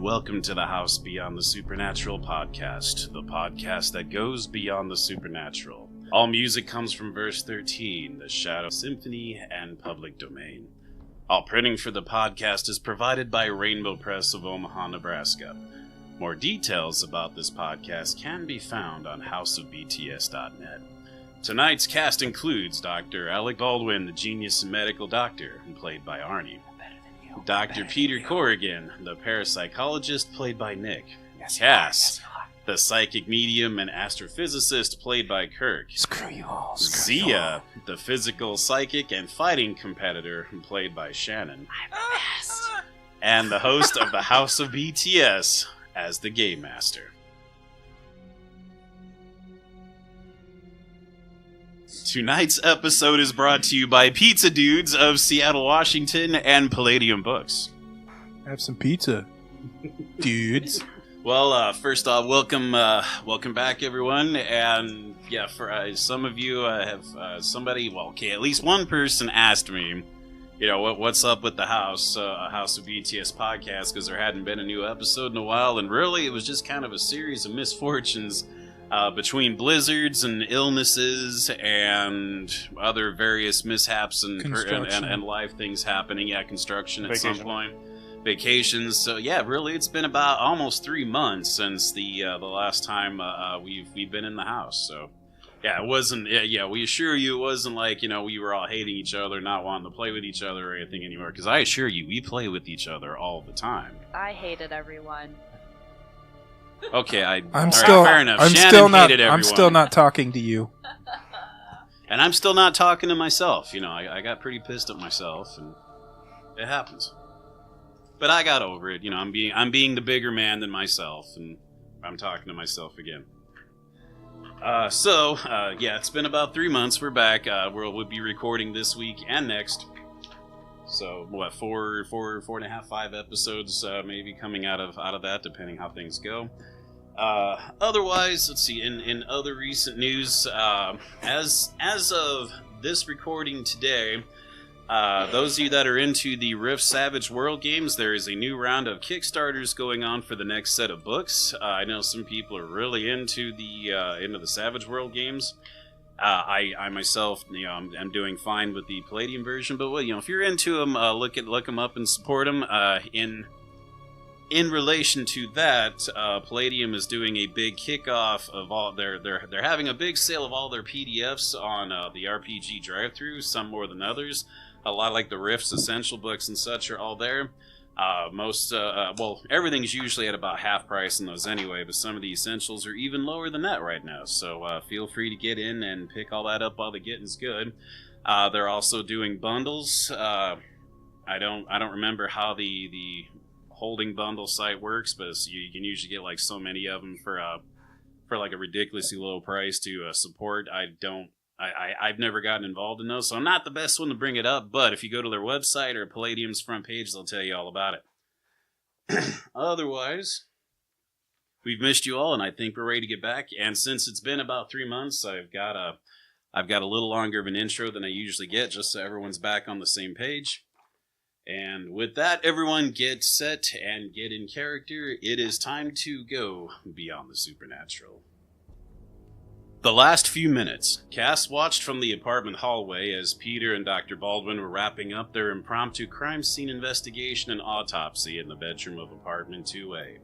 welcome to the House Beyond the Supernatural podcast, the podcast that goes beyond the supernatural. All music comes from verse 13, the Shadow Symphony, and public domain. All printing for the podcast is provided by Rainbow Press of Omaha, Nebraska. More details about this podcast can be found on houseofbts.net. Tonight's cast includes Dr. Alec Baldwin, the genius medical doctor, played by Arnie. Dr. Peter Corrigan, the parapsychologist, played by Nick. Cass, the psychic medium and astrophysicist, played by Kirk. Screw you all. Zia, the physical, psychic, and fighting competitor, played by Shannon. I'm the best. And the host of the House of BTS as the Game Master. Tonight's episode is brought to you by Pizza Dudes of Seattle, Washington, and Palladium Books. Have some pizza, dudes. Well, first off, welcome back, everyone. And yeah, for some of you have somebody, well, okay, at least one person asked me, you know, what's up with the House of BTS podcast, because there hadn't been a new episode in a while, and really it was just kind of a series of misfortunes. Between blizzards and illnesses and other various mishaps and life things happening, construction at some point, vacations. So yeah, really, it's been about almost 3 months since the last time we've been in the house. So yeah, it wasn't. Yeah, we assure you, it wasn't like we were all hating each other, not wanting to play with each other or anything anymore. Because I assure you, we play with each other all the time. I hated everyone. Okay, I'm still fair enough. I'm Shannon still not. hated everyone. I'm still not talking to you. And I'm still not talking to myself. I got pretty pissed at myself, and it happens. But I got over it. I'm being the bigger man than myself, and I'm talking to myself again. Yeah, it's been about 3 months. We're back. We'll be recording this week and next. So what, four and a half, 5 episodes maybe coming out of that, depending how things go. Otherwise, let's see. In other recent news, as of this recording today, those of you that are into the Rift Savage World games, there is a new round of Kickstarters going on for the next set of books. I know some people are really into the Savage World games. I myself, I'm doing fine with the Palladium version, but if you're into them, look them up and support them. In relation to that, Palladium is doing a big kickoff of all they're having a big sale of all their PDFs on the RPG drive-thru, some more than others. A lot like the Rift's essential books and such are all there. Everything's usually at about half price in those anyway, but some of the essentials are even lower than that right now. So feel free to get in and pick all that up while the getting's good. They're also doing bundles. I don't remember how the holding bundle site works, but you can usually get like so many of them for like a ridiculously low price to support. I've never gotten involved in those, so I'm not the best one to bring it up, but if you go to their website or Palladium's front page, they'll tell you all about it. Otherwise, we've missed you all, and I think we're ready to get back, and since it's been about 3 months, I've got a little longer of an intro than I usually get, just so everyone's back on the same page. And with that, everyone get set and get in character. It is time to go beyond the supernatural. The last few minutes, Cass watched from the apartment hallway as Peter and Dr. Baldwin were wrapping up their impromptu crime scene investigation and autopsy in the bedroom of apartment 2A.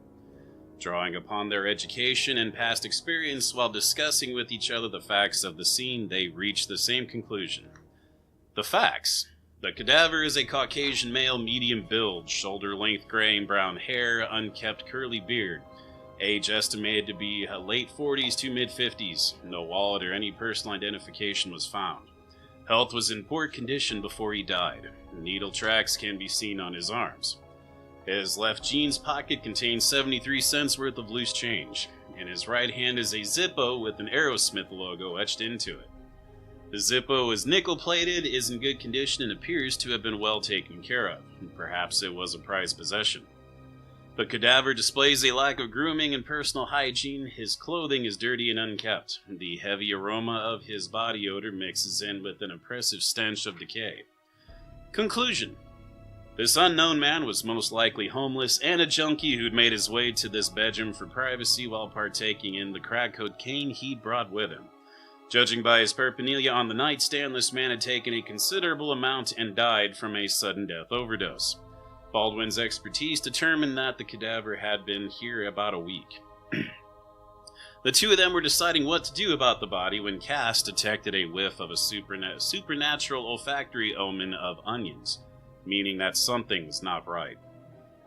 Drawing upon their education and past experience while discussing with each other the facts of the scene, they reached the same conclusion. The facts. The cadaver is a Caucasian male, medium build, shoulder-length gray and brown hair, unkempt curly beard. Age estimated to be late 40s to mid-50s. No wallet or any personal identification was found. Health was in poor condition before he died. Needle tracks can be seen on his arms. His left jeans pocket contains 73 cents worth of loose change. In his right hand is a Zippo with an Aerosmith logo etched into it. The Zippo is nickel-plated, is in good condition, and appears to have been well taken care of. Perhaps it was a prized possession. The cadaver displays a lack of grooming and personal hygiene. His clothing is dirty and unkept. The heavy aroma of his body odor mixes in with an oppressive stench of decay. Conclusion. This unknown man was most likely homeless and a junkie who'd made his way to this bedroom for privacy while partaking in the crack cocaine he'd brought with him. Judging by his paraphernalia on the nightstand, this man had taken a considerable amount and died from a sudden death overdose. Baldwin's expertise determined that the cadaver had been here about a week. The two of them were deciding what to do about the body when Cass detected a whiff of a supernatural olfactory omen of onions, meaning that something was not right.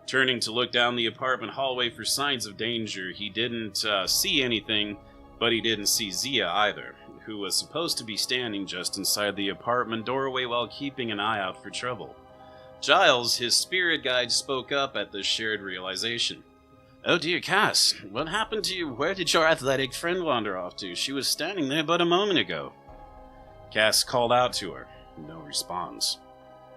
Turning to look down the apartment hallway for signs of danger, he didn't see anything, but he didn't see Zia either, who was supposed to be standing just inside the apartment doorway while keeping an eye out for trouble. Giles, his spirit guide, spoke up at this shared realization. "Oh dear, Cass, what happened to you? Where did your athletic friend wander off to? She was standing there but a moment ago." Cass called out to her. No response.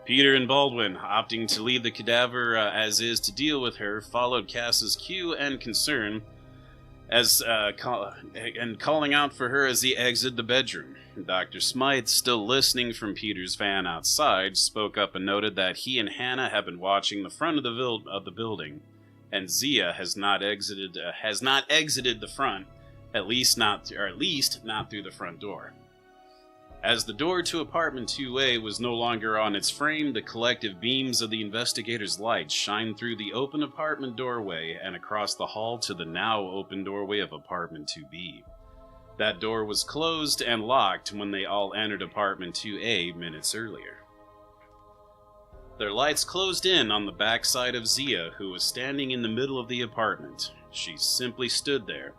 Peter and Baldwin, opting to leave the cadaver as is to deal with her, followed Cass's cue and concern, and calling out for her as he exited the bedroom. Dr. Smythe, still listening from Peter's van outside, spoke up and noted that he and Hannah have been watching the front of the building, and Zia has not exited the front, at least not through the front door. As the door to apartment 2A was no longer on its frame, the collective beams of the investigators' lights shined through the open apartment doorway and across the hall to the now open doorway of apartment 2B. That door was closed and locked when they all entered apartment 2A minutes earlier. Their lights closed in on the backside of Zia, who was standing in the middle of the apartment. She simply stood there,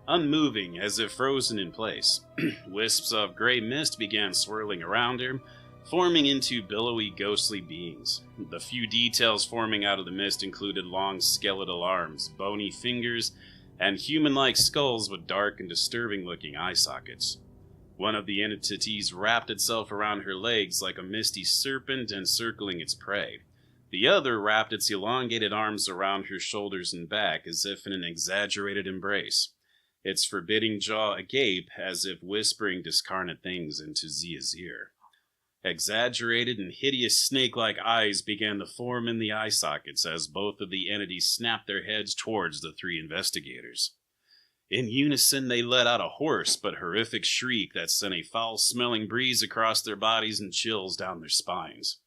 unmoving as if frozen in place. Wisps of gray mist began swirling around her, forming into billowy, ghostly beings. The few details forming out of the mist included long skeletal arms, bony fingers, and human-like skulls with dark and disturbing-looking eye sockets. One of the entities wrapped itself around her legs like a misty serpent encircling its prey. The other wrapped its elongated arms around her shoulders and back as if in an exaggerated embrace, its forbidding jaw agape as if whispering discarnate things into Zia's ear. Exaggerated and hideous snake-like eyes began to form in the eye sockets as both of the entities snapped their heads towards the three investigators. In unison, they let out a hoarse but horrific shriek that sent a foul-smelling breeze across their bodies and chills down their spines.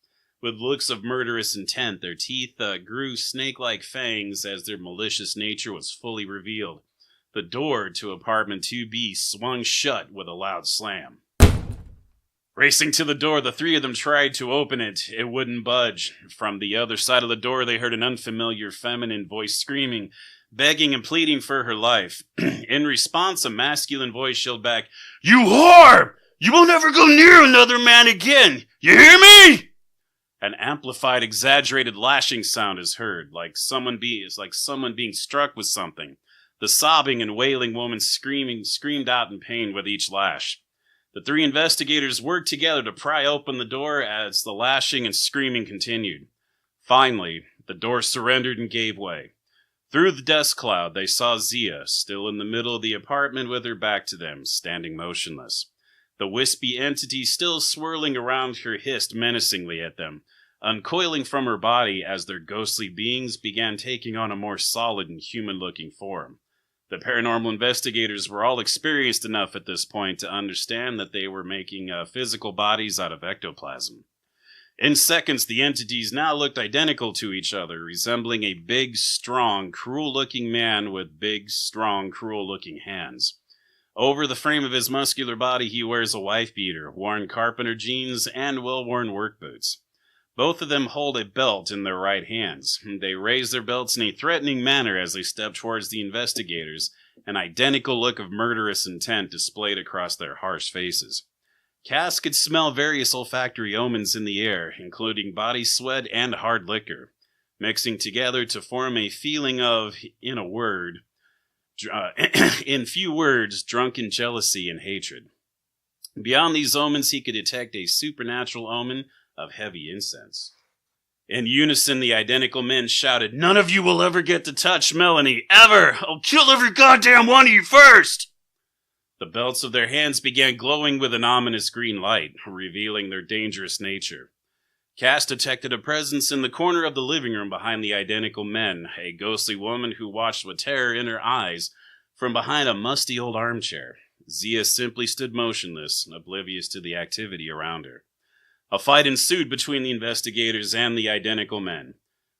With looks of murderous intent, their teeth grew snake-like fangs as their malicious nature was fully revealed. The door to apartment 2B swung shut with a loud slam. Racing to the door, the three of them tried to open it. It wouldn't budge. From the other side of the door, they heard an unfamiliar feminine voice screaming, begging and pleading for her life. In response, a masculine voice yelled back, "You whore! You will never go near another man again! You hear me?" An amplified, exaggerated lashing sound is heard, like someone being struck with something. The sobbing and wailing woman screamed out in pain with each lash. The three investigators worked together to pry open the door as the lashing and screaming continued. Finally, the door surrendered and gave way. Through the dust cloud, they saw Zia, still in the middle of the apartment with her back to them, standing motionless. The wispy entity still swirling around her hissed menacingly at them, uncoiling from her body as their ghostly beings began taking on a more solid and human-looking form. The paranormal investigators were all experienced enough at this point to understand that they were making physical bodies out of ectoplasm. In seconds, the entities now looked identical to each other, resembling a big, strong, cruel-looking man with big, strong, cruel-looking hands. Over the frame of his muscular body, he wears a wife-beater, worn carpenter jeans, and well-worn work boots. Both of them hold a belt in their right hands. They raise their belts in a threatening manner as they step towards the investigators, an identical look of murderous intent displayed across their harsh faces. Cass could smell various olfactory omens in the air, including body sweat and hard liquor, mixing together to form a feeling of, in few words, drunken jealousy and hatred. Beyond these omens, he could detect a supernatural omen of heavy incense. In unison, the identical men shouted, "None of you will ever get to touch Melanie, ever! I'll kill every goddamn one of you first!" The belts of their hands began glowing with an ominous green light, revealing their dangerous nature. Cass detected a presence in the corner of the living room behind the identical men, a ghostly woman who watched with terror in her eyes from behind a musty old armchair. Zia simply stood motionless, oblivious to the activity around her. A fight ensued between the investigators and the identical men.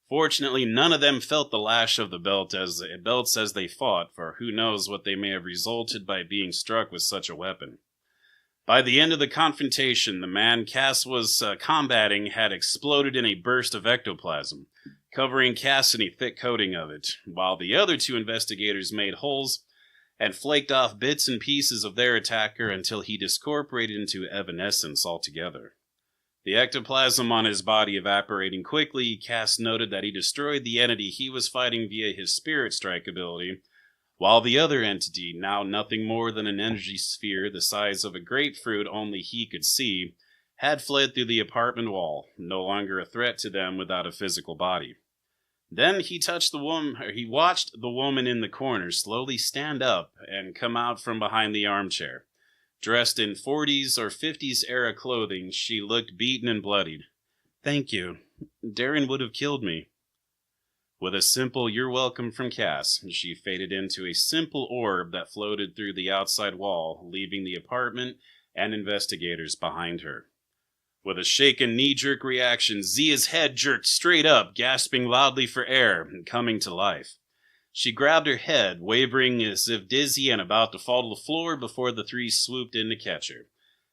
Fortunately, none of them felt the lash of the belts as they fought, for who knows what they may have resulted by being struck with such a weapon. By the end of the confrontation, the man Cass was combating had exploded in a burst of ectoplasm, covering Cass in a thick coating of it, while the other two investigators made holes and flaked off bits and pieces of their attacker until he discorporated into evanescence altogether. The ectoplasm on his body evaporating quickly, Cass noted that he destroyed the entity he was fighting via his spirit strike ability, while the other entity, now nothing more than an energy sphere the size of a grapefruit only he could see, had fled through the apartment wall, no longer a threat to them without a physical body. Then he watched the woman in the corner slowly stand up and come out from behind the armchair. Dressed in 40s or 50s era clothing, she looked beaten and bloodied. "Thank you. Darren would have killed me." With a simple "you're welcome" from Cass, she faded into a simple orb that floated through the outside wall, leaving the apartment and investigators behind her. With a shaken knee-jerk reaction, Zia's head jerked straight up, gasping loudly for air and coming to life. She grabbed her head, wavering as if dizzy and about to fall to the floor before the three swooped in to catch her,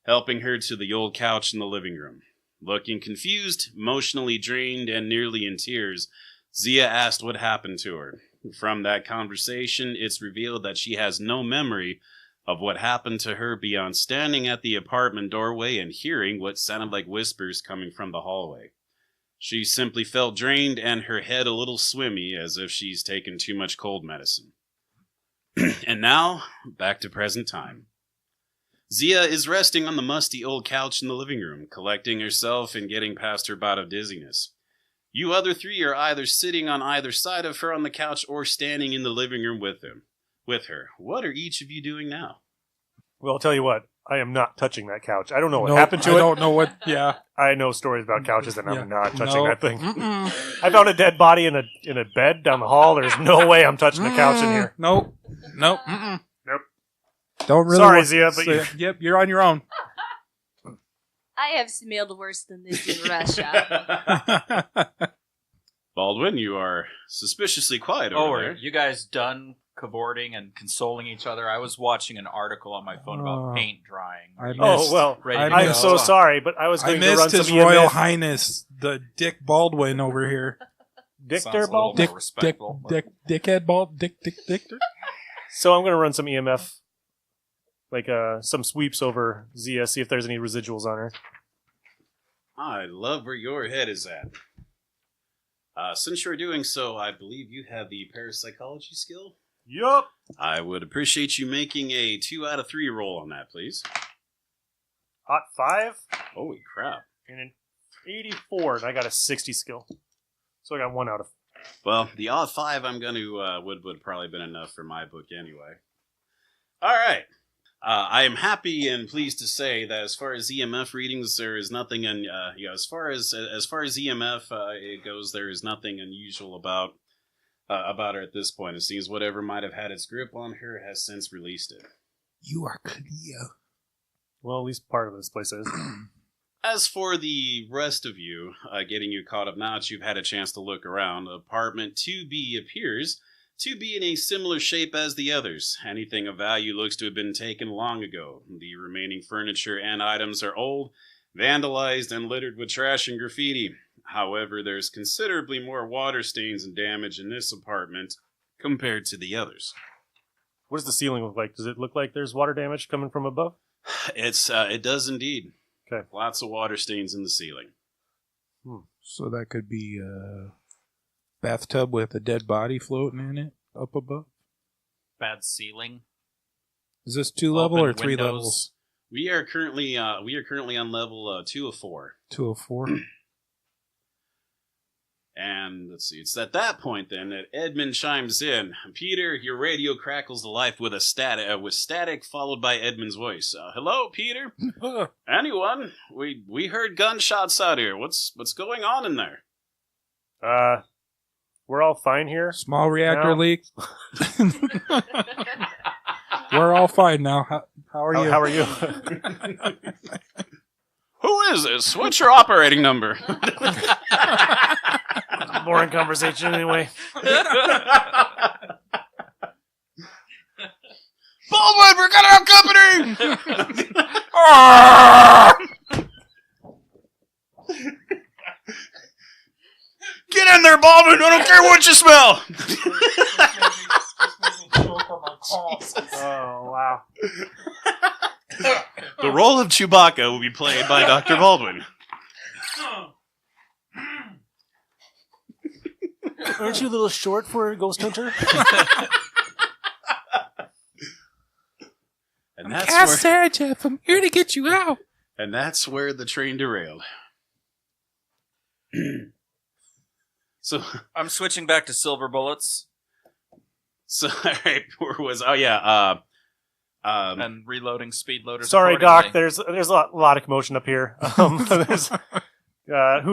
helping her to the old couch in the living room. Looking confused, emotionally drained, and nearly in tears, Zia asked what happened to her. From that conversation, it's revealed that she has no memory of what happened to her beyond standing at the apartment doorway and hearing what sounded like whispers coming from the hallway. She simply felt drained and her head a little swimmy, as if she's taken too much cold medicine. And now, back to present time. Zia is resting on the musty old couch in the living room, collecting herself and getting past her bout of dizziness. You other three are either sitting on either side of her on the couch or standing in the living room with her. What are each of you doing now? Well, I'll tell you what. I am not touching that couch. I don't know what Nope, happened to it. I don't know what. Yeah. I know stories about couches, and Yeah. I'm not touching that thing. Mm-mm. I found a dead body in a bed down the hall. There's no way I'm touching the couch in here. Nope. Mm-mm. Nope. Don't really. Sorry, Zia, but yep, you're on your own. I have smelled worse than this in Russia. Baldwin, you are suspiciously quiet over there. Are you guys done cavorting and consoling each other? I was watching an article on my phone about paint drying. I missed. Oh, well, Ready to I'm go? so sorry, but I was I going to run missed some His Royal EMF. Highness, the Dick Baldwin over here. Dick Sounds there, a little Baldwin? more respectful. Dickhead Bald, Dick. So I'm going to run some EMF, like some sweeps over Zia, see if there's any residuals on her. I love where your head is at. Since you're doing so, I believe you have the parapsychology skill. Yup. I would appreciate you making a 2 out of 3 roll on that, please. Hot 5 Holy crap. and an 84, and I got a 60 skill. So I got 1 out of. Well, the odd 5 I'm going to would probably been enough for my book anyway. All right. I am happy and pleased to say that as far as EMF readings, there is nothing as far as EMF it goes, there is nothing unusual about her at this point. It seems whatever might have had its grip on her has since released it. You are clear. Well, at least part of this place is. As for the rest of you, getting you caught up now that you've had a chance to look around, apartment 2B appears to be in a similar shape as the others. Anything of value looks to have been taken long ago. The remaining furniture and items are old, vandalized, and littered with trash and graffiti. However, there's considerably more water stains and damage in this apartment compared to the others. What does the ceiling look like? Does it look like there's water damage coming from above? It does indeed. Okay. Lots of water stains in the ceiling. So that could be a bathtub with a dead body floating in it up above. Bad ceiling. Is this 2 level or Open 3 windows. levels? We are currently on level 2 of 4. 2 of 4. And let's see, it's at that point then that Edmund chimes in. Peter, your radio crackles to life with static followed by Edmund's voice. Hello, Peter? Anyone? We heard gunshots out here. What's going on in there? We're all fine here. Small reactor now? leak. We're all fine now. How are you? How are you? Who is this? What's your operating number? Boring conversation anyway. Baldwin, we're gonna have company! Get in there, Baldwin! I don't care what you smell! Oh, wow. The role of Chewbacca will be played by Dr. Baldwin. Aren't you a little short for a Ghosthunter? And that's where, Sarah Jeff. I'm here to get you out. and that's where the train derailed. So I'm switching back to silver bullets all right, where was? Oh yeah, and reloading speed loaders. Sorry, Doc. accordingly. There's a lot of commotion up here. Who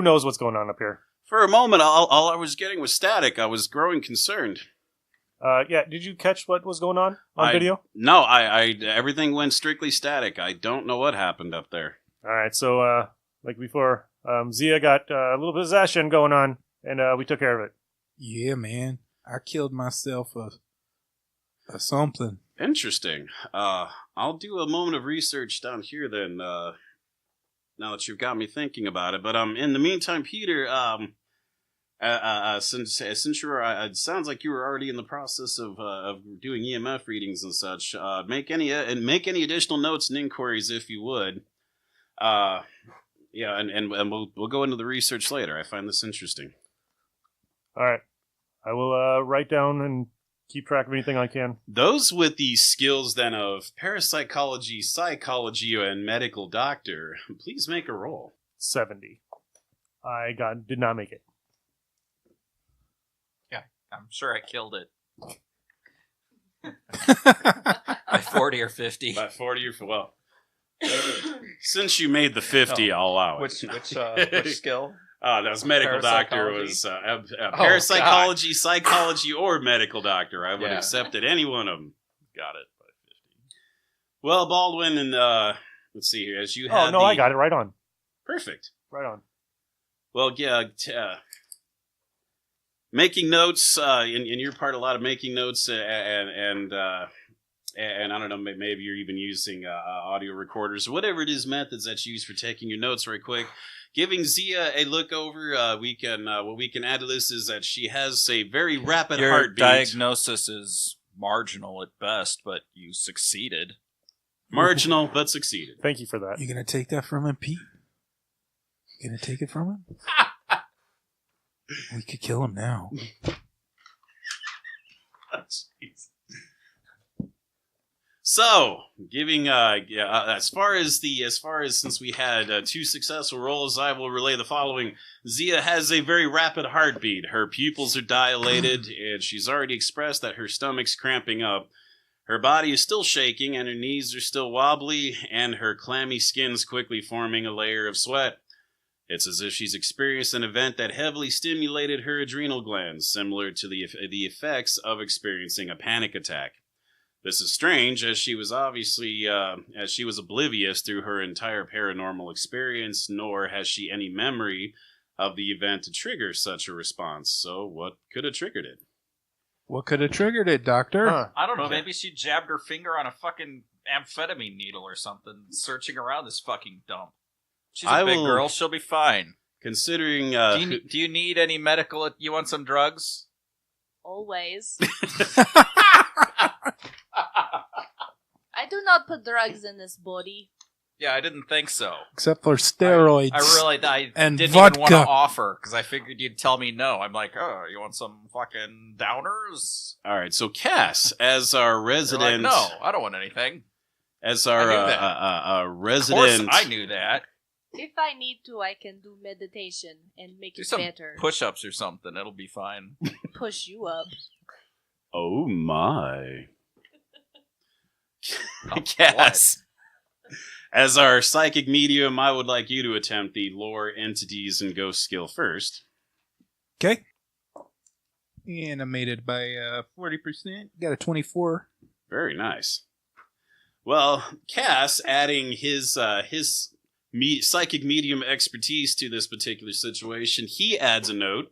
knows what's going on up here? for a moment, all I was getting was static. I was growing concerned. Yeah. Did you catch what was going on video? No, I everything went strictly static. I don't know what happened up there. All right. So, like before, Zia got a little possession going on, and we took care of it. Yeah, man. I killed myself a something. Interesting. I'll do a moment of research down here then. Now that you've got me thinking about it, but in the meantime, Peter, since you're, it sounds like you were already in the process of doing EMF readings and such. Make any additional notes and inquiries if you would. Yeah, and we'll go into the research later. I find this interesting. All right. I will write down and keep track of anything I can. Those with the skills then of parapsychology, psychology, and medical doctor, please make a roll. 70. I did not make it. I'm sure I killed it. By 40 or 50. By 40 or well. Since you made the 50, I'll allow it. Which skill? That was medical doctor. Was parapsychology, psychology, or medical doctor. I would have accepted any one of them. Got it by 50. Well, Baldwin, and let's see here. As you had I got it right on. Perfect. Right on. Well, yeah. Making notes in your part, a lot of making notes, and I don't know, maybe you're even using audio recorders, whatever it is, methods that you use for taking your notes right quick. Giving Zia a look over, what we can add to this is that she has a very rapid heartbeat. Your diagnosis is marginal at best, but you succeeded. Marginal, but succeeded. Thank you for that. You gonna take that from him, Pete? You gonna take it from him? We could kill him now. Jeez. So, giving as far as since we had 2 successful rolls, I will relay the following. Zia has a very rapid heartbeat. Her pupils are dilated, and she's already expressed that her stomach's cramping up. Her body is still shaking, and her knees are still wobbly, and her clammy skin's quickly forming a layer of sweat. It's as if she's experienced an event that heavily stimulated her adrenal glands, similar to the effects of experiencing a panic attack. This is strange, as she was oblivious through her entire paranormal experience, nor has she any memory of the event to trigger such a response. So, what could have triggered it? What could have triggered it, Doctor? Huh. I don't know, maybe she jabbed her finger on a fucking amphetamine needle or something, searching around this fucking dump. She's a big girl, she'll be fine. Considering... do you need any medical... You want some drugs? Always. I do not put drugs in this body. Yeah, I didn't think so. Except for steroids. I and didn't vodka. even want to offer, because I figured you'd tell me no. I'm like, oh, you want some fucking downers? All right, so Cass, as our resident... Like, no, I don't want anything. As our I knew that. resident... Of course I knew that. If I need to, I can do meditation and make Do it some better. push-ups or something. It'll be fine. Push you up. Oh my. Oh, Yes. As our psychic medium, I would like you to attempt the lore, entities, and ghost skill first. Okay. And I made it by 40%. Got a 24. Very nice. Well, Cass, adding his psychic medium expertise to this particular situation, he adds a note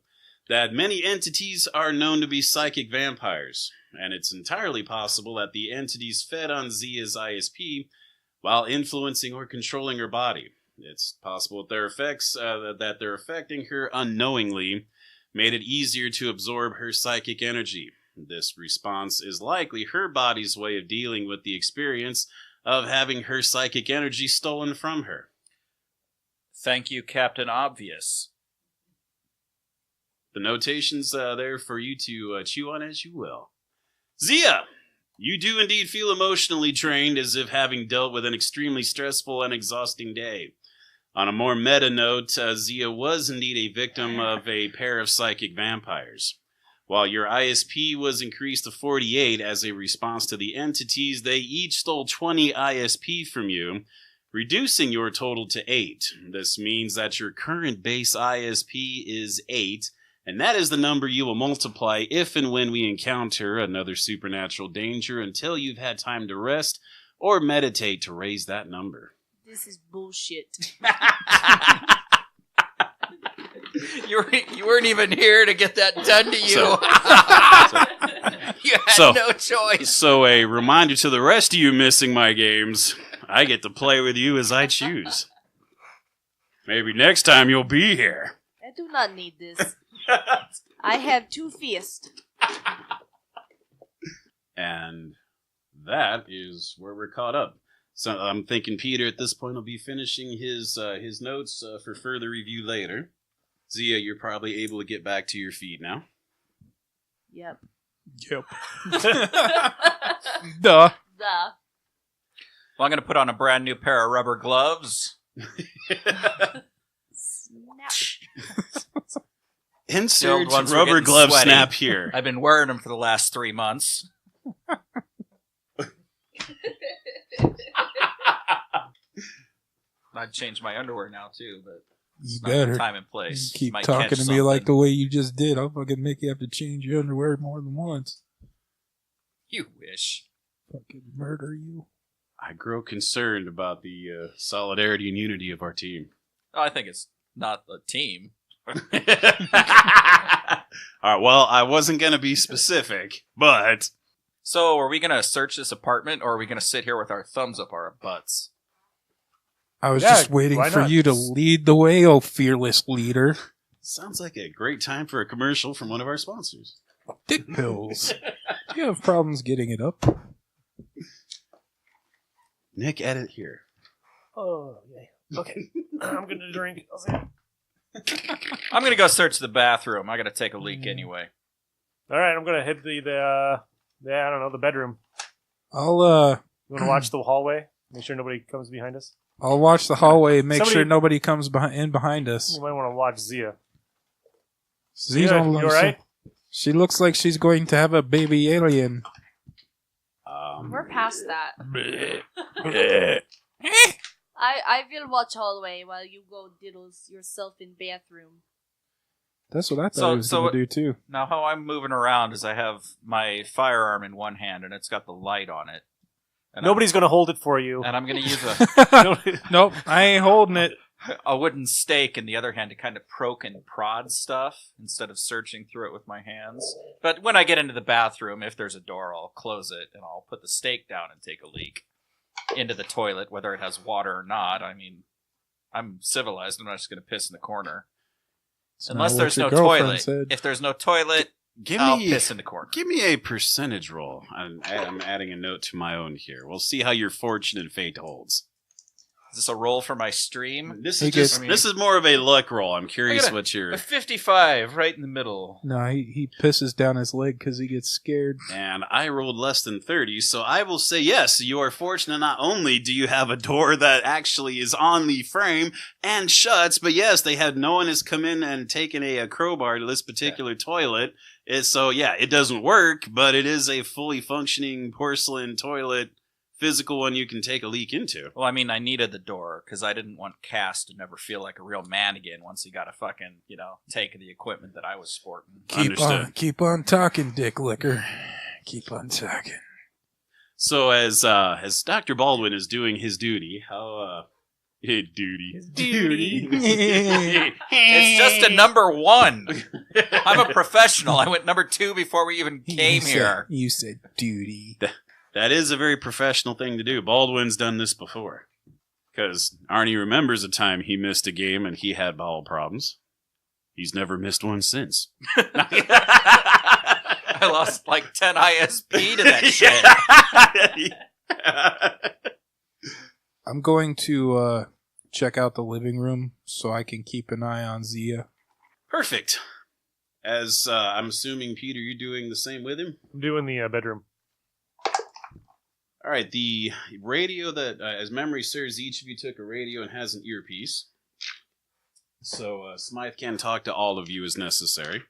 that many entities are known to be psychic vampires, and it's entirely possible that the entities fed on Zia's ISP while influencing or controlling her body. It's possible that their effects, that they're affecting her unknowingly, made it easier to absorb her psychic energy. This response is likely her body's way of dealing with the experience of having her psychic energy stolen from her. Thank you, Captain Obvious. The notation's there for you to chew on as you will. Zia! You do indeed feel emotionally drained, as if having dealt with an extremely stressful and exhausting day. On a more meta note, Zia was indeed a victim of a pair of psychic vampires. While your ISP was increased to 48 as a response to the entities, they each stole 20 ISP from you, reducing your total to 8. This means that your current base ISP is 8, and that is the number you will multiply if and when we encounter another supernatural danger until you've had time to rest or meditate to raise that number. This is bullshit. You weren't even here to get that done to you. You had no choice. So a reminder to the rest of you missing my games, I get to play with you as I choose. Maybe next time you'll be here. I do not need this. I have 2 fists. And that is where we're caught up. So I'm thinking Peter at this point will be finishing his notes for further review later. Zia, you're probably able to get back to your feet now. Yep. Yep. Duh. Well, I'm going to put on a brand new pair of rubber gloves. Snap. Insert ones were rubber getting glove sweaty. snap here. I've been wearing them for the last 3 months. I'd change my underwear now, too, but You it's not the better. time and place. You keep Might talking catch to me like the something. way you just did. I'll fucking make you have to change your underwear more than once. You wish. Fucking murder you. I grow concerned about the solidarity and unity of our team. Oh, I think it's not the team. All right, well, I wasn't going to be specific, but... So, are we going to search this apartment, or are we going to sit here with our thumbs up our butts? I was Yeah, just waiting why for not? you to lead the way, oh fearless leader. Sounds like a great time for a commercial from one of our sponsors. Dick pills. Do you have problems getting it up? Nick, edit here. Oh, yeah. Okay. I'm going to drink. I'll see. I'm going to go search the bathroom. I got to take a leak anyway. All right, I'm going to hit the I don't know, the bedroom. I'll You want to watch the hallway? Make sure nobody comes behind us? I'll watch the hallway and make Somebody- sure nobody comes behind us. You might want to watch Zia. Zia, Zia, you alright? She looks like she's going to have a baby alien. We're past that. I will watch hallway while you go diddles yourself in bathroom. That's what I thought So- I was so going to do too. Now, how I'm moving around is I have my firearm in one hand, and it's got the light on it. And Nobody's going to hold it for you. I'm going to use Nope, I ain't holding it. a wooden stake in the other hand to kind of poke and prod stuff instead of searching through it with my hands. But when I get into the bathroom, if there's a door, I'll close it, and I'll put the stake down and take a leak into the toilet, whether it has water or not. I mean, I'm civilized. I'm not just going to piss in the corner. It's Unless not there's what no your girlfriend toilet. said. If there's no toilet, Give I'll me piss in the corner. Give me a percentage roll. I'm adding a note to my own here. We'll see how your fortune and fate holds. Is this a roll for my stream? This He is gets- this is more of a luck roll. I'm curious what A you're. 55, right in the middle. No, he pisses down his leg because he gets scared. And I rolled less than 30, so I will say yes, you are fortunate. Not only do you have a door that actually is on the frame and shuts, but yes, they had no one has come in and taken a crowbar to this particular toilet. So yeah, it doesn't work, but it is a fully functioning porcelain toilet, physical one you can take a leak into. Well, I mean, I needed the door because I didn't want Cass to never feel like a real man again once he got a fucking, take the equipment that I was sporting. Keep on talking, Dick Licker. Keep on talking. So as Dr. Baldwin is doing his duty, how duty. It's just a number 1. I'm a professional. I went number 2 before we even came here. You said duty. That is a very professional thing to do. Baldwin's done this before. Because Arnie remembers a time he missed a game and he had bowel problems. He's never missed one since. I lost like 10 ISP to that shit. I'm going to check out the living room so I can keep an eye on Zia. Perfect. As I'm assuming, Peter, you're doing the same with him? I'm doing the bedroom. All right, the radio that, as memory serves, each of you took a radio and has an earpiece. So Smythe can talk to all of you as necessary.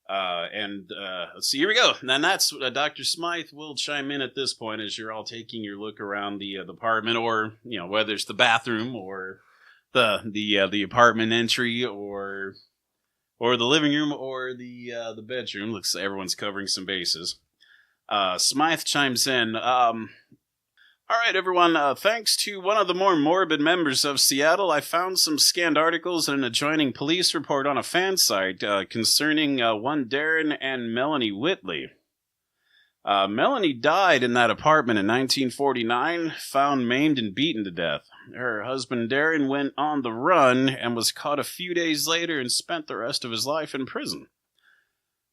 Let's see, here we go. And that's Dr. Smythe will chime in at this point as you're all taking your look around the apartment, or whether it's the bathroom or the apartment entry or the living room or the bedroom. Looks like everyone's covering some bases. Smythe chimes in. All right, everyone. Thanks to one of the more morbid members of Seattle, I found some scanned articles and an adjoining police report on a fan site concerning one Darren and Melanie Whitley. Melanie died in that apartment in 1949, found maimed and beaten to death. Her husband Darren went on the run and was caught a few days later and spent the rest of his life in prison.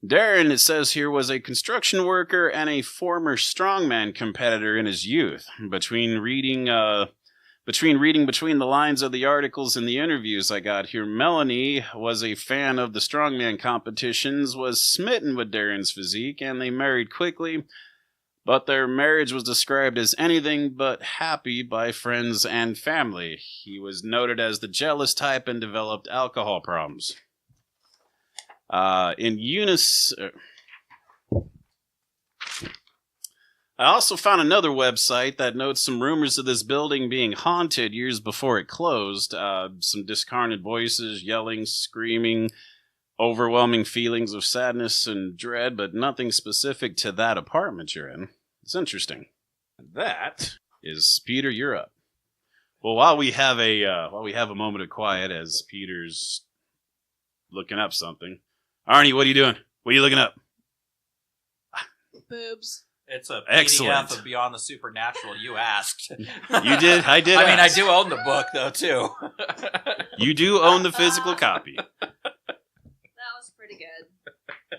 Darren, it says here, was a construction worker and a former strongman competitor in his youth. Between reading between the lines of the articles and the interviews I got here, Melanie was a fan of the strongman competitions, was smitten with Darren's physique, and they married quickly. But their marriage was described as anything but happy by friends and family. He was noted as the jealous type and developed alcohol problems. I also found another website that notes some rumors of this building being haunted years before it closed. Some discarnate voices, yelling, screaming, overwhelming feelings of sadness and dread, but nothing specific to that apartment you're in. It's interesting. That is Peter. You're up. Well, while we have a moment of quiet as Peter's looking up something, Arnie, what are you doing? What are you looking up? Boobs. It's a PDF Excellent. of Beyond the Supernatural. You asked. You did? I did. I mean, I ask. do own the book, though, too. You do own the physical copy. That was pretty good.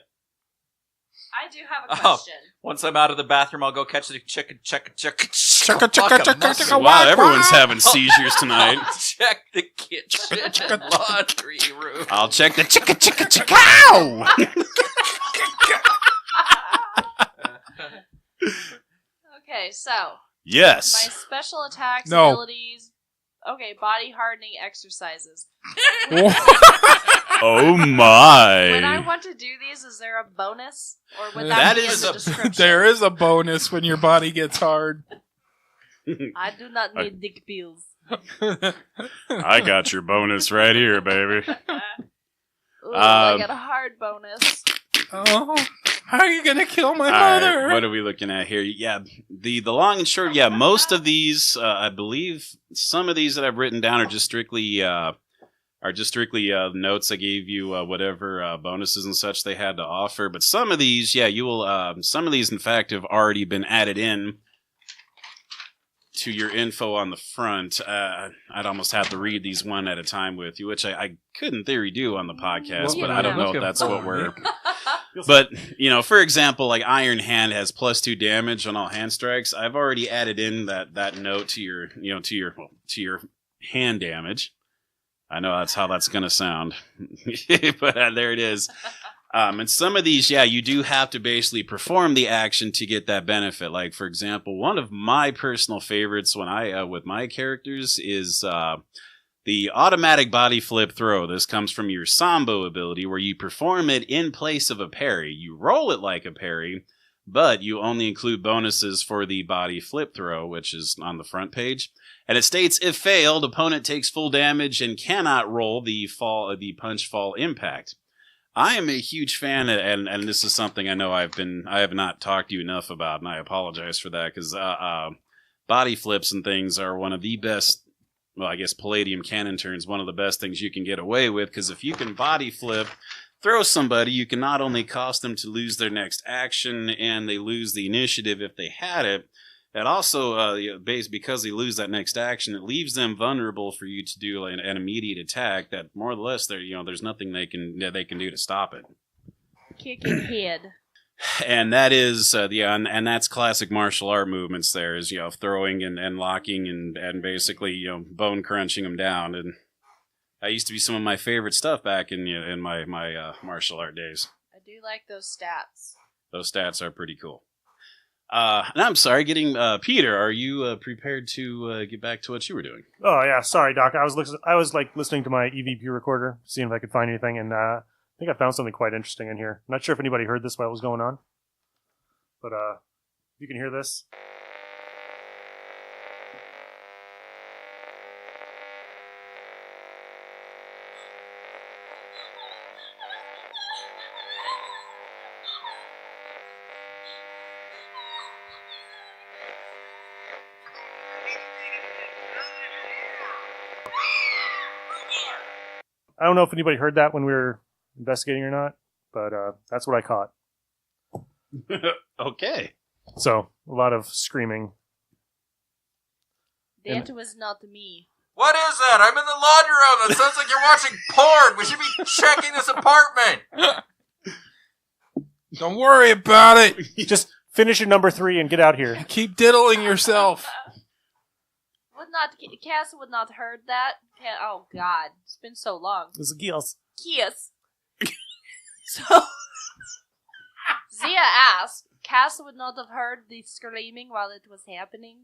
I do have a question. Once I'm out of the bathroom, I'll go catch the chicken. Wow, everyone's having seizures tonight. I'll check the kitchen and laundry room. I'll check the chicka-cow! Okay, so Yes. my special attacks, No. abilities. Okay, body hardening exercises. Oh When I my. want to do these, is there a bonus, or would That that be is in the a- description? There is a bonus when your body gets hard. I do not need dick pills. I got your bonus right here, baby. Ooh, I got a hard bonus. Oh, how are you gonna kill my Alright, mother? what are we looking at here? Yeah, the long and short, yeah, most of these, I believe some of these that I've written down are just strictly notes I gave you, whatever bonuses and such they had to offer. But some of these, yeah, you will, some of these, in fact, have already been added in to your info on the front. I'd almost have to read these one at a time with you, which I could in theory do on the podcast, Well, but yeah. I don't know Look if that's at what we're... But, for example, like Iron Hand has +2 damage on all hand strikes. I've already added in that note to your, to your hand damage. I know that's how that's going to sound. But there it is. And some of these, you do have to basically perform the action to get that benefit. Like, for example, one of my personal favorites when with my characters is the automatic body flip throw. This comes from your Sambo ability, where you perform it in place of a parry. You roll it like a parry, but you only include bonuses for the body flip throw, which is on the front page. And it states, if failed, opponent takes full damage and cannot roll the punch fall impact. I am a huge fan, and this is something I know I have not talked to you enough about, and I apologize for that, because body flips and things are one of the best. Well, I guess Palladium Cannon Turn's one of the best things you can get away with, because if you can body flip, throw somebody, you can not only cause them to lose their next action, and they lose the initiative if they had it, and also, because they lose that next action, it leaves them vulnerable for you to do an immediate attack that more or less, there's nothing they can do to stop it. Kick in head. And that is, and that's classic martial art movements there, is, throwing and locking and basically, bone crunching them down. And that used to be some of my favorite stuff back in my martial art days. I do like those stats. Those stats are pretty cool. And I'm sorry, Peter, are you prepared to get back to what you were doing? Oh yeah, sorry, Doc. I was listening to my EVP recorder, seeing if I could find anything, and I think I found something quite interesting in here. I'm not sure if anybody heard this while it was going on, but you can hear this. I don't know if anybody heard that when we were investigating or not, but that's what I caught. Okay. So, a lot of screaming. That was not me. What is that? I'm in the laundry room. That sounds like you're watching porn. We should be checking this apartment. Don't worry about it. Just finish your number 3 and get out here. Keep diddling yourself. Cass would not heard that. Oh God, it's been so long. It was a Giels. Kiss. So Zia asked, Cass would not have heard the screaming while it was happening.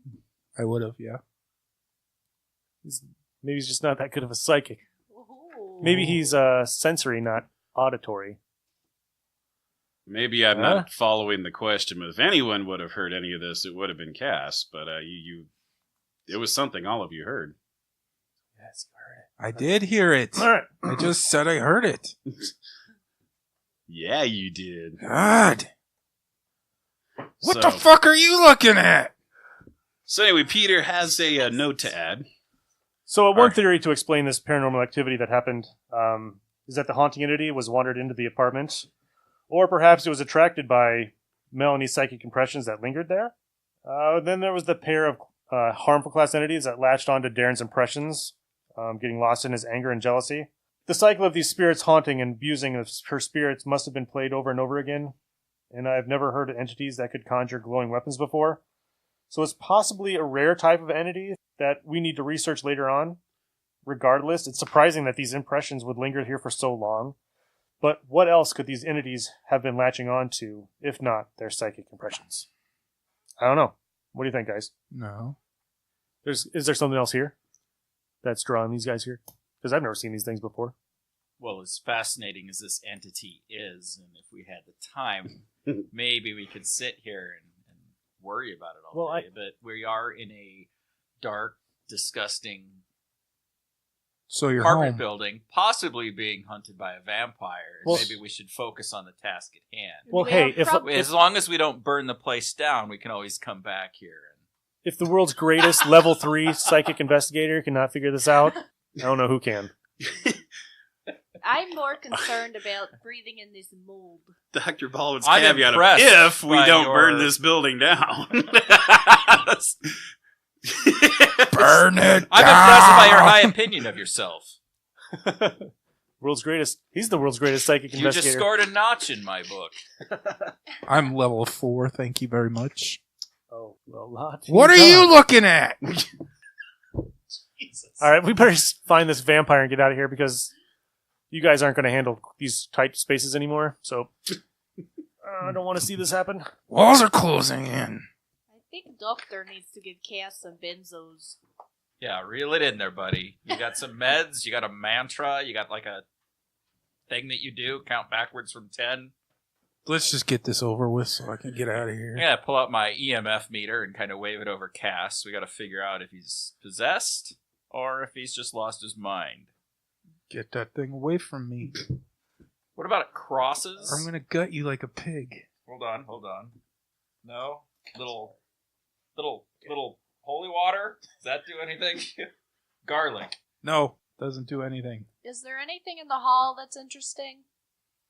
I would have, yeah. Maybe he's just not that good of a psychic. Ooh. Maybe he's sensory, not auditory. Maybe I'm not following the question, but if anyone would have heard any of this, it would have been Cass. But it was something all of you heard. Yes, you heard it. I did hear it. All right. I just said I heard it. Yeah, you did. God. What the fuck are you looking at? So anyway, Peter has a note to add. So one theory to explain this paranormal activity that happened is that the haunting entity was wandered into the apartment, or perhaps it was attracted by Melanie's psychic impressions that lingered there. Then there was the pair of harmful class entities that latched onto Darren's impressions, getting lost in his anger and jealousy. The cycle of these spirits haunting and abusing of her spirits must have been played over and over again, and I've never heard of entities that could conjure glowing weapons before. So it's possibly a rare type of entity that we need to research later on. Regardless, it's surprising that these impressions would linger here for so long. But what else could these entities have been latching on to, if not their psychic impressions? I don't know. What do you think, guys? No. Is there something else here that's drawing these guys here? Because I've never seen these things before. Well, as fascinating as this entity is, and if we had the time, maybe we could sit here and worry about it all day. But we are in a dark, disgusting apartment building, possibly being hunted by a vampire. Well, maybe we should focus on the task at hand. Well, hey, as long as we don't burn the place down, we can always come back here. If the world's greatest level 3 psychic investigator cannot figure this out, I don't know who can. I'm more concerned about breathing in this mold. Dr. Baldwin's I'm caveat of, impressed if we by don't your- burn this building down. Burn it I'm down. impressed by your high opinion of yourself. World's greatest. He's the world's greatest psychic You investigator. just scored a notch in my book. I'm level 4, thank you very much. Oh, well, lot. What are you looking at? Jesus. All right, we better find this vampire and get out of here because you guys aren't going to handle these tight spaces anymore. So I don't want to see this happen. Walls are closing in. I think Doctor needs to get cast some benzos. Yeah, reel it in there, buddy. You got some meds, you got a mantra, you got like a thing that you do, count backwards from 10. Let's just get this over with so I can get out of here. I gotta pull out my EMF meter and kind of wave it over Cass. We gotta figure out if he's possessed or if he's just lost his mind. Get that thing away from me. What about it crosses? I'm gonna gut you like a pig. Hold on. No? Little holy water? Does that do anything? Garlic. No, doesn't do anything. Is there anything in the hall that's interesting?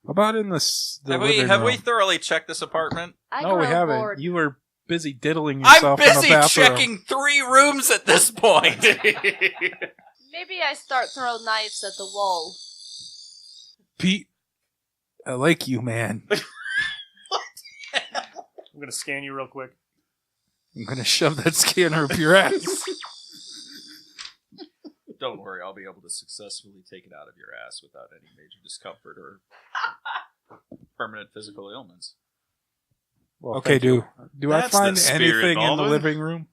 How about in the living Have we room? thoroughly checked this apartment? I No, we grow haven't. bored. You were busy diddling I'm yourself in busy the bathroom. checking 3 rooms at this point. Maybe I start throwing knives at the wall. Pete, I like you, man. I'm going to scan you real quick. I'm gonna shove that scanner up your ass. Don't worry, I'll be able to successfully take it out of your ass without any major discomfort or permanent physical ailments. Well, Okay, thank you. do I That's find the spirit, anything in the Baldwin. living room?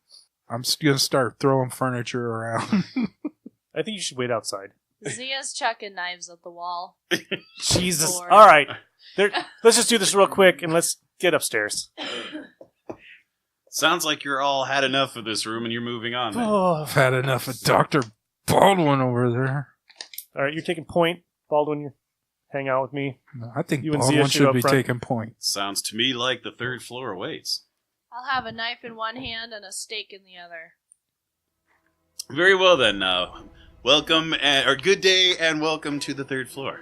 I'm gonna start throwing furniture around. I think you should wait outside. Zia's chucking knives at the wall. Jesus. Lord. All right. Let's just do this real quick and let's get upstairs. Sounds like you're all had enough of this room and you're moving on. Then. I've had enough of Dr. Baldwin over there. All right, you're taking point. Baldwin, you hang out with me. No, I think You and Baldwin Zia should should go be up front. taking points. Sounds to me like the 3rd floor awaits. I'll have a knife in one hand and a stake in the other. Very well then. Welcome, or good day, and welcome to the 3rd floor.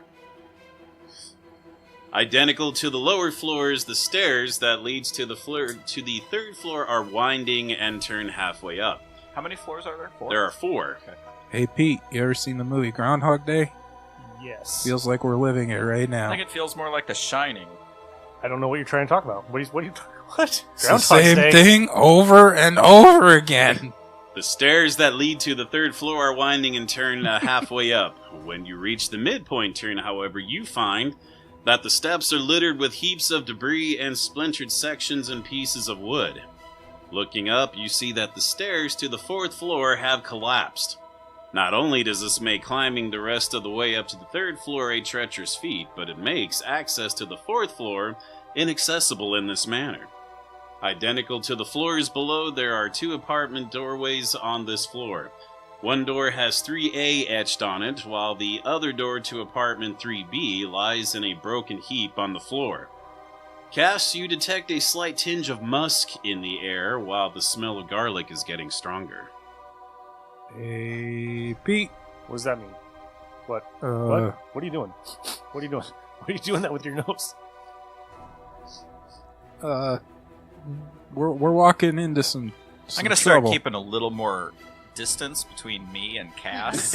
Identical to the lower floors, the stairs that leads to the 3rd floor are winding and turn halfway up. How many floors are there? 4? There are 4. Hey, Pete, you ever seen the movie Groundhog Day? Yes. Feels like we're living it right I now. think it feels more like The Shining. I don't know what you're trying to talk about. What are you talking What? It's the Groundhog same Day? thing over and over again. The stairs that lead to the 3rd floor are winding and turn halfway up. When you reach the midpoint turn, however, you find that the steps are littered with heaps of debris and splintered sections and pieces of wood. Looking up, you see that the stairs to the 4th floor have collapsed. Not only does this make climbing the rest of the way up to the 3rd floor a treacherous feat, but it makes access to the 4th floor inaccessible in this manner. Identical to the floors below, there are 2 apartment doorways on this floor. One door has 3A etched on it, while the other door to apartment 3B lies in a broken heap on the floor. Cass, you detect a slight tinge of musk in the air, while the smell of garlic is getting stronger. Hey, Pete. What does that mean? What? Uh, What are you doing? What are you doing? What are you doing that with your nose? we're walking into some I'm gonna start trouble. keeping a little more distance between me and Cass.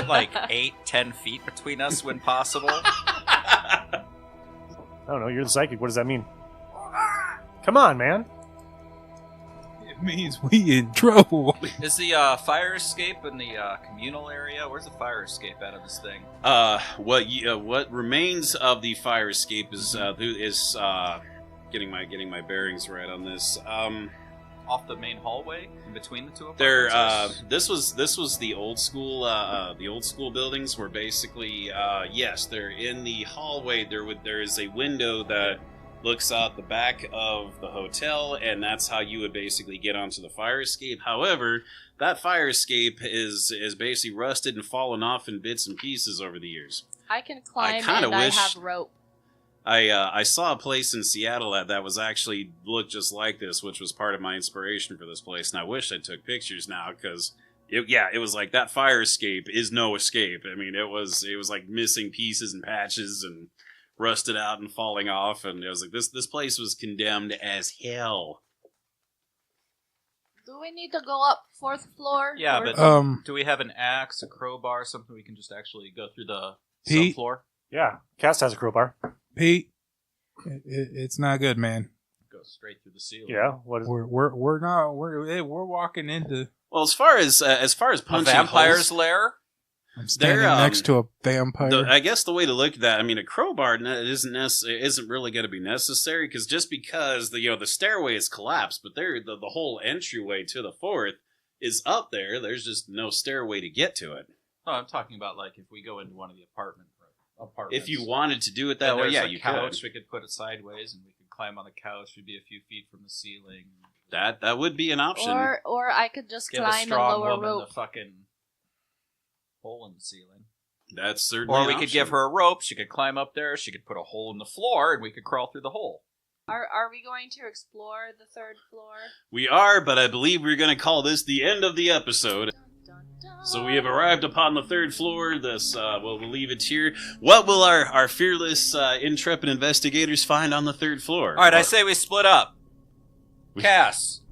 Like 8-10 feet between us when possible. I don't know. You're the psychic. What does that mean? Come on, man. It means we in trouble. Is the fire escape in the communal area? Where's the fire escape out of this thing? What remains of the fire escape is getting my bearings right on this. Off the main hallway in between the 2 There, apartments? this was the old school buildings were basically, yes, they're in the hallway. There is a window that looks out the back of the hotel, and that's how you would basically get onto the fire escape. However, that fire escape is basically rusted and fallen off in bits and pieces over the years. I can climb kinda and I wish- have rope. I saw a place in Seattle that was actually looked just like this, which was part of my inspiration for this place. And I wish I took pictures now because, it was like that fire escape is no escape. I mean, it was like missing pieces and patches and rusted out and falling off. And it was like this place was condemned as hell. Do we need to go up 4th floor? Yeah, Or- but do we have an axe, a crowbar, something we can just actually go through the Pete? Subfloor. Yeah, Cass has a crowbar. Pete, it's not good, man. Goes straight through the ceiling. Yeah, what is We're walking into. Well, as far as A punching vampire's holes, lair? I'm standing They're, next to a vampire. I guess the way to look at that, I mean, a crowbar isn't really going to be necessary because the stairway is collapsed, but the whole entryway to the fourth is up there. There's just no stairway to get to it. No, I'm talking about like if we go into one of the apartments. If you wanted to do it that And way, there's yeah, a you couch. could. We could put it sideways, and we could climb on the couch. We'd be a few feet from the ceiling. That would be an option. Or I could just Give a climb and strong lower woman rope. the fucking hole in the ceiling. That's certainly. Or an we could option. give her a rope. She could climb up there. She could put a hole in the floor, and we could crawl through the hole. Are we going to explore the third floor? We are, but I believe we're going to call this the end of the episode. Dun, dun. So we have arrived upon the third floor. We'll leave it here. What will our fearless, intrepid investigators find on the third floor? All right, I say we split up. Cass,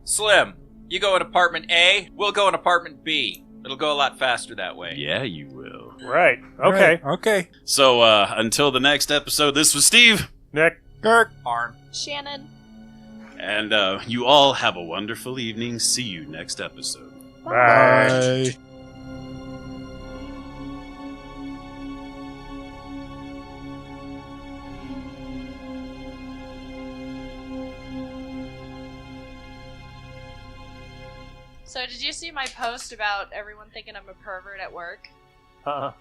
Slim, you go in apartment A. We'll go in apartment B. It'll go a lot faster that way. Yeah, you will. right? Okay, Right, okay. So until the next episode, this was Steve, Nick. Kirk. Arn. Shannon. and you all have a wonderful evening. See you next episode. Bye. So did you see my post about everyone thinking I'm a pervert at work? Uh-uh.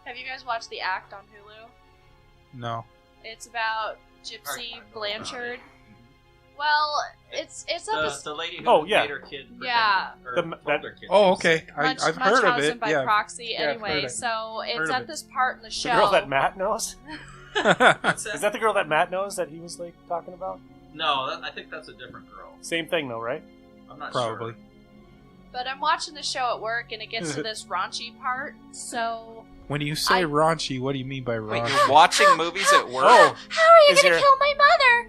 Have you guys watched The Act on Hulu? No. It's about Gypsy I know Blanchard. about Well, it's The lady who Oh, yeah. made her kid. Yeah. That- Oh, okay. I've heard of it. by Yeah. proxy. Yeah, I've Anyway, heard it. so Heard it's of at it. this part in the The show. girl that Matt knows? What's Is that the girl that Matt knows that he was like talking about? No, I think that's a different girl. Same thing though, right? I'm not Probably. sure. But I'm watching the show at work, and it gets to this raunchy part. So When you say I- raunchy, what do you mean by Wait, raunchy? you're watching movies at work? Oh, how are you Is gonna there- kill my mother?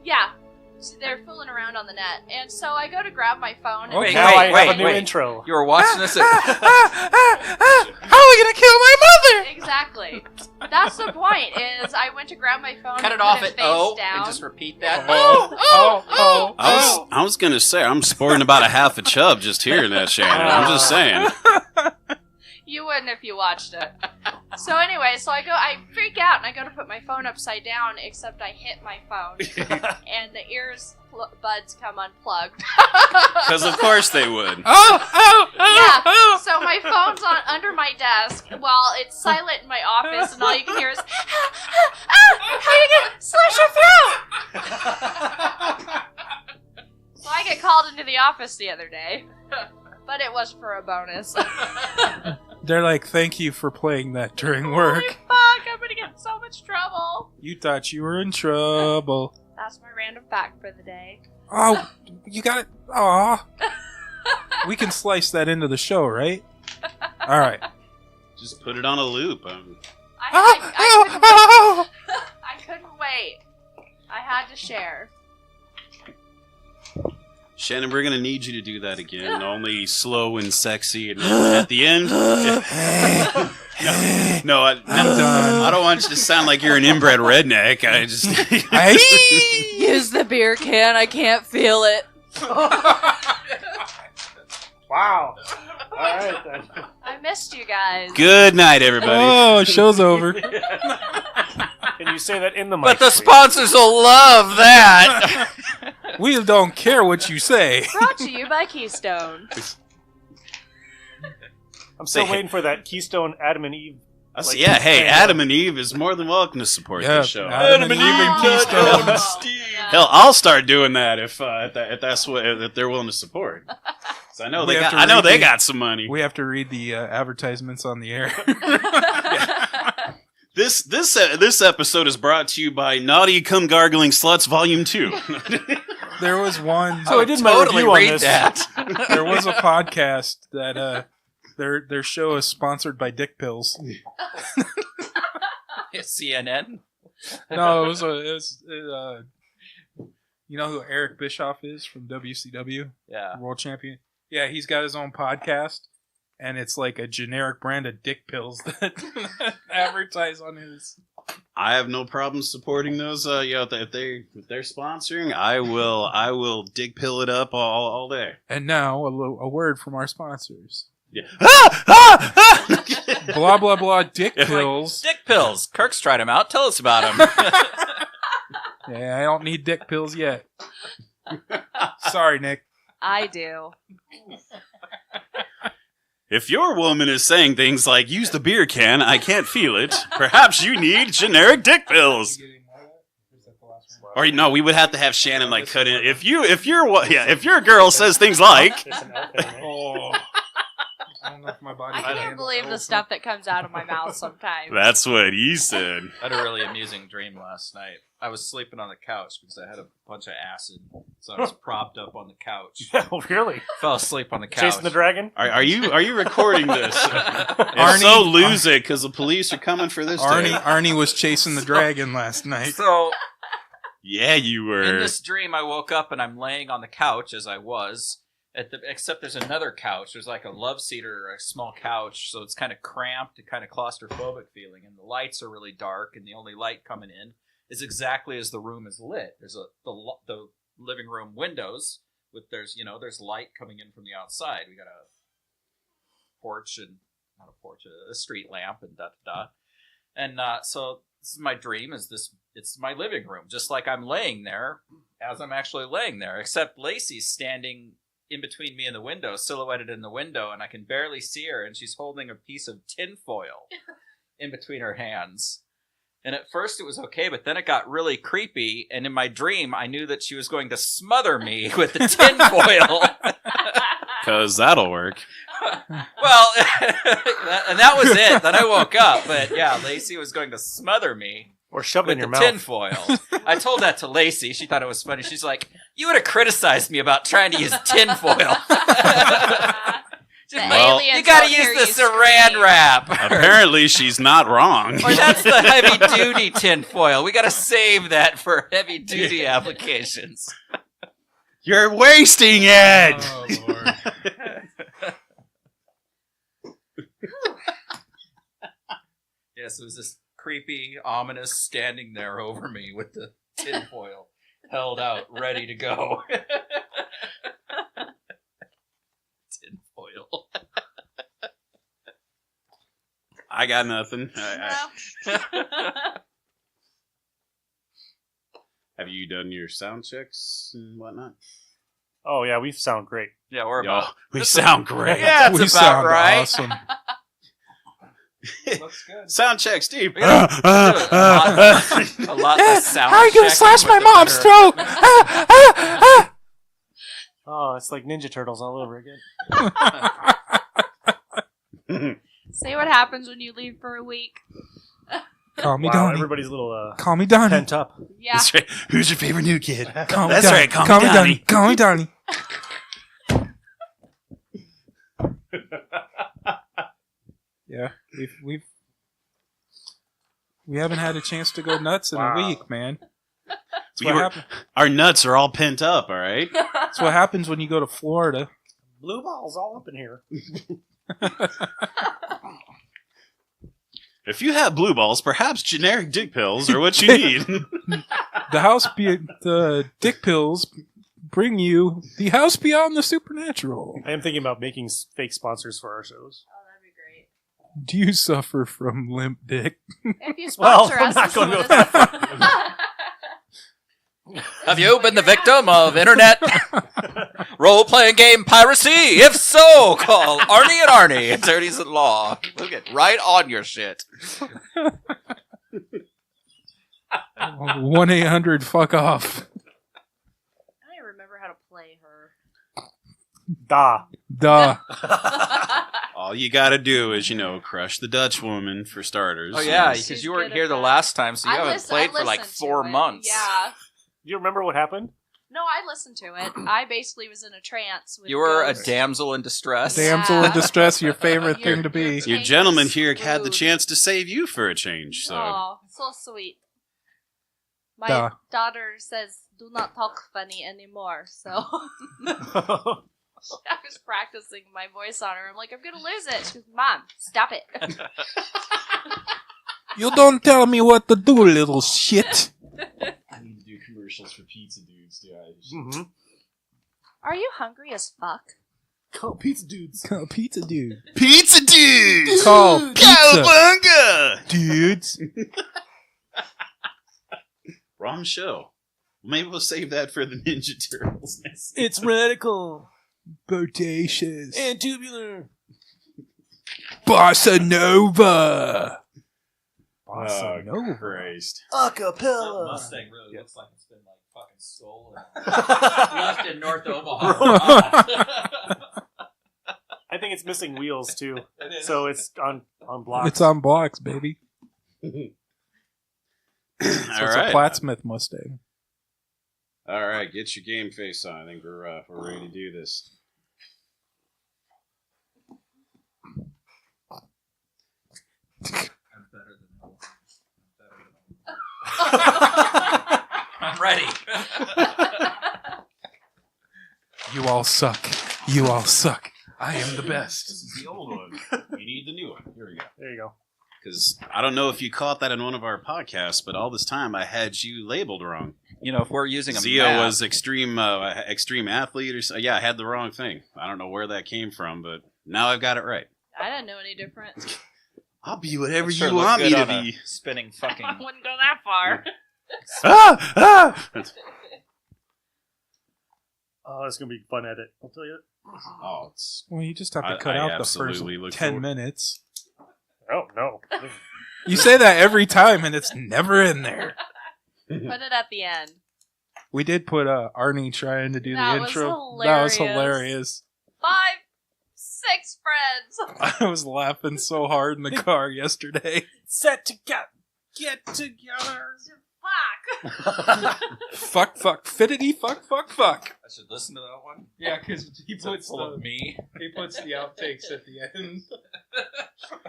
Yeah, so they're fooling around on the net, and so I go to grab my phone. And Wait, now I have a new wait. intro. You were watching this at... How are we gonna kill my mother? Exactly. That's the point. Is I went to grab my phone. Cut and it off put at face O down. and just repeat that. I was gonna say I'm sporting about a half a chub just hearing that, Shannon. I'm just saying. You wouldn't if you watched it. So anyway, I freak out and I go to put my phone upside down, except I hit my phone and the buds come unplugged. Because of course they would. Yeah. So my phone's under my desk while it's silent in my office, and all you can hear is, how are you gonna slash your throat? So I get called into the office the other day, but it was for a bonus. They're like, thank you for playing that during Holy work. fuck! I'm gonna get in so much trouble. You thought you were in trouble. That's my random fact for the day. Oh, you got it. Aw. We can slice that into the show, right? All right. Just put it on a loop. I couldn't wait. I had to share. Shannon, we're gonna need you to do that again. Only slow and sexy, and at the end. No, I'm done. I don't want you to sound like you're an inbred redneck. I just. Use the beer can. I can't feel it. Wow. All right then. I missed you guys. Good night, everybody. Oh, show's over. Can you say that in the mic? But the please? sponsors will love that. We don't care what you say. Brought to you by Keystone. I'm still Say- waiting for that Keystone Adam and Eve. Like, Yeah, hey, thing. Adam and Eve is more than welcome to support Yeah, this show. Adam and Eve and Keystone. Yeah. Hell, I'll start doing that if that's what if they're willing to support. So I know We they have got. to I know read they the- got some money. We have to read the advertisements on the air. This episode is brought to you by Naughty Come Gargling Sluts Volume 2. There was one. So I did my totally review on read this. that. There was a podcast that their show is sponsored by dick pills. CNN. No, it was you know who Eric Bischoff is from WCW, Yeah. world champion. Yeah, he's got his own podcast, and it's like a generic brand of dick pills that advertise on his. I have no problem supporting those. If they're sponsoring, I will dick pill it up all day. And now a word from our sponsors. Yeah. Blah blah blah. Dick pills. Dick pills. Kirk's tried them out. Tell us about them. Yeah, I don't need dick pills yet. Sorry, Nick. I do. If your woman is saying things like, use the beer can, I can't feel it, perhaps you need generic dick pills. Or no, we would have to have Shannon like cut in. If your girl says things like, There's an elf in there. Oh. I don't know if my body I can can't handle believe the elephant. stuff that comes out of my mouth sometimes. that's what he said. I had a really amusing dream last night. I was sleeping on the couch because I had a bunch of acid, so I was propped up on the couch. Oh, really? Fell asleep on the couch. Chasing the dragon? Are you recording this? If Arnie- so, lose it because the police are coming for this. Day. Arnie was chasing the dragon last night. So Yeah, you were. in this dream, I woke up and I'm laying on the couch as I was. Except there's another couch. There's like a love seat or a small couch, so it's kind of cramped and kind of claustrophobic feeling. And the lights are really dark, and the only light coming in is exactly as the room is lit. There's the living room windows with there's light coming in from the outside. We got a porch and not a porch, a street lamp and da da da. And so this is my dream. It's my living room, just like I'm laying there as I'm actually laying there. Except Lacey's standing in between me and the window, silhouetted in the window, and I can barely see her, and she's holding a piece of tinfoil in between her hands. And at first it was okay, but then it got really creepy, and in my dream I knew that she was going to smother me with the tinfoil. Because that'll work. Well, and that was it. Then I woke up, but yeah, Lacey was going to smother me Or shove it in with your the mouth. tinfoil. I told that to Lacey. She thought it was funny. She's like, you would have criticized me about trying to use tinfoil. The Well, aliens You gotta won't hear use the you saran scream. wrap. Apparently, she's not wrong. Or that's the heavy duty tinfoil. We gotta save that for heavy duty applications. You're wasting it. Oh, Lord. Yes, it was this creepy, ominous standing there over me with the tinfoil held out, ready to go. Tinfoil. I got nothing. No. Have you done your sound checks and whatnot? Oh, yeah, we sound great. Yeah, we're Yo, about. we sound great. Yeah, it's we about sound right. awesome. Looks good. Sound check, Steve. We gotta do a lot less sound. How are you gonna checking slash with my the mom's better- throat? Oh, it's like Ninja Turtles all over again. Say what happens when you leave for a week. Call me Wow, Donnie. everybody's a little Call me Donnie. pent up. Yeah. That's right. Who's your favorite new kid? Call me That's Donnie. right. Call me Donnie. Call me Donnie. Yeah, we haven't had a chance to go nuts in Wow. a week, man. That's We what, were- happen- Our nuts are all pent up, all right? that's what happens when you go to Florida. Blue balls all up in here. If you have blue balls, perhaps generic dick pills are what you need. The dick pills bring you the house beyond the supernatural. I am thinking about making fake sponsors for our shows. Oh, that'd be great. Do you suffer from limp dick? If you Well, sponsor I'm us, not this going to one go is- that Have you been the victim of internet role-playing game piracy? If so, call Arnie and Arnie, attorneys at law. We'll get right on your shit. 1-800-fuck off. I don't even remember how to play her. Da. Duh. All you gotta do is, crush the Dutch woman for starters. Oh yeah, She's because you weren't good here at the that. last time, so you I haven't listen- played I for like listened to 4 it. months. Yeah. Do you remember what happened? No, I listened to it. I basically was in a trance. With You were a ghosts. damsel in distress. Damsel in distress, your favorite You're- thing to be. Your gentleman here Rude. had the chance to save you for a change, so. Oh, so sweet. My Duh. daughter says, "Do not talk funny anymore." So I was practicing my voice on her. I'm like, I'm gonna lose it. She goes, Mom, stop it. You don't tell me what to do, little shit. I need to do commercials for pizza dudes, do I? Mm-hmm. Are you hungry as fuck? Call pizza dudes. Call pizza dude. Pizza dudes! Call pizza Cowabunga! dudes. Wrong show. Maybe we'll save that for the Ninja Turtles. It's radical Bodacious. and tubular. Bossa Nova. Oh, Bossa Nova. Christ. That Acapella. Mustang really looks like it's been like fucking stolen. Left in North Omaha. I think it's missing wheels too, so it's on blocks. It's on blocks, baby. All So it's right. a Plattsmith Mustang. All right, get your game face on. I think we're ready to do this. I'm better than I'm ready. You all suck. You all suck. I am the best. This is the old one. We need the new one. Here we go. There you go. Because I don't know if you caught that in one of our podcasts, but all this time I had you labeled wrong. You know, if we're using a Zio map, was extreme athlete or so. Yeah, I had the wrong thing. I don't know where that came from, but now I've got it right. I didn't know any different. I'll be whatever sure you looked want me good to on a be. spinning fucking. I wouldn't go that far. Oh, it's gonna be a fun edit. I'll tell you. Oh, it's Well, you just have to I- cut I out the absolutely first look 10 forward- minutes. Oh no. You say that every time, and it's never in there. Put it at the end. We did put Arnie trying to do That the was intro. That was hilarious. hilarious. 5, 6 friends. I was laughing so hard in the car yesterday. Set to get together. Fuck. Fuck, fittity, fuck. I should listen to that one. Yeah, because he Is it full of me? he puts the outtakes at the end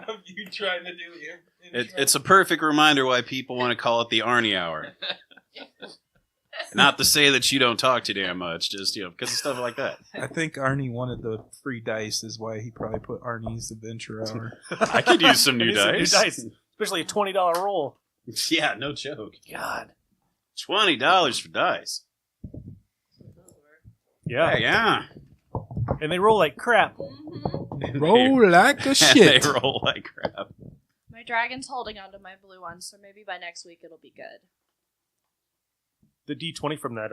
of you trying to do the intro. it's a perfect reminder why people want to call it the Arnie Hour. Not to say that you don't talk too damn much, just because of stuff like that. I think Arnie wanted the free dice, is why he probably put Arnie's Adventure Hour. I could use some new dice. Especially a $20 roll. Yeah, no joke. God. $20 for dice. Yeah. Yeah. And they roll like crap. Mm-hmm. Roll like a shit. They roll like crap. My dragon's holding onto my blue one, so maybe by next week it'll be good. The D20 from that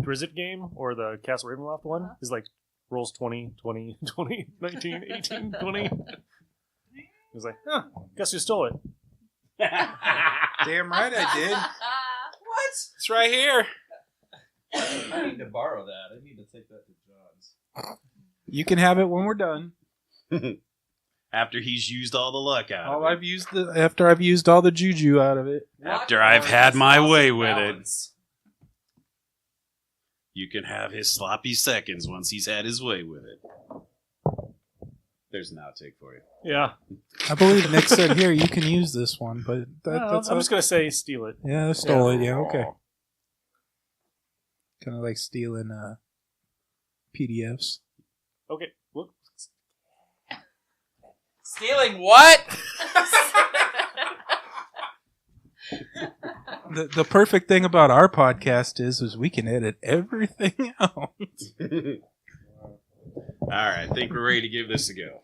Drizzt game or the Castle Ravenloft one is like rolls 20, 20, 20, 19, 18, 20. It was like, huh, guess who stole it? Damn right I did. What? It's right here. I need to borrow that. I need to take that to John's. You can have it when we're done. After he's used all the luck out of it. After I've used all the juju out of it. After I've had my way with it. You can have his sloppy seconds once he's had his way with it. There's an outtake for you. Yeah. I believe Nick said, here, you can use this one, but that's I'm just going to say steal it. Yeah, I stole it. Yeah, okay. Kind of like stealing PDFs. Okay. Look. Stealing what? The perfect thing about our podcast is we can edit everything out. All right, I think we're ready to give this a go.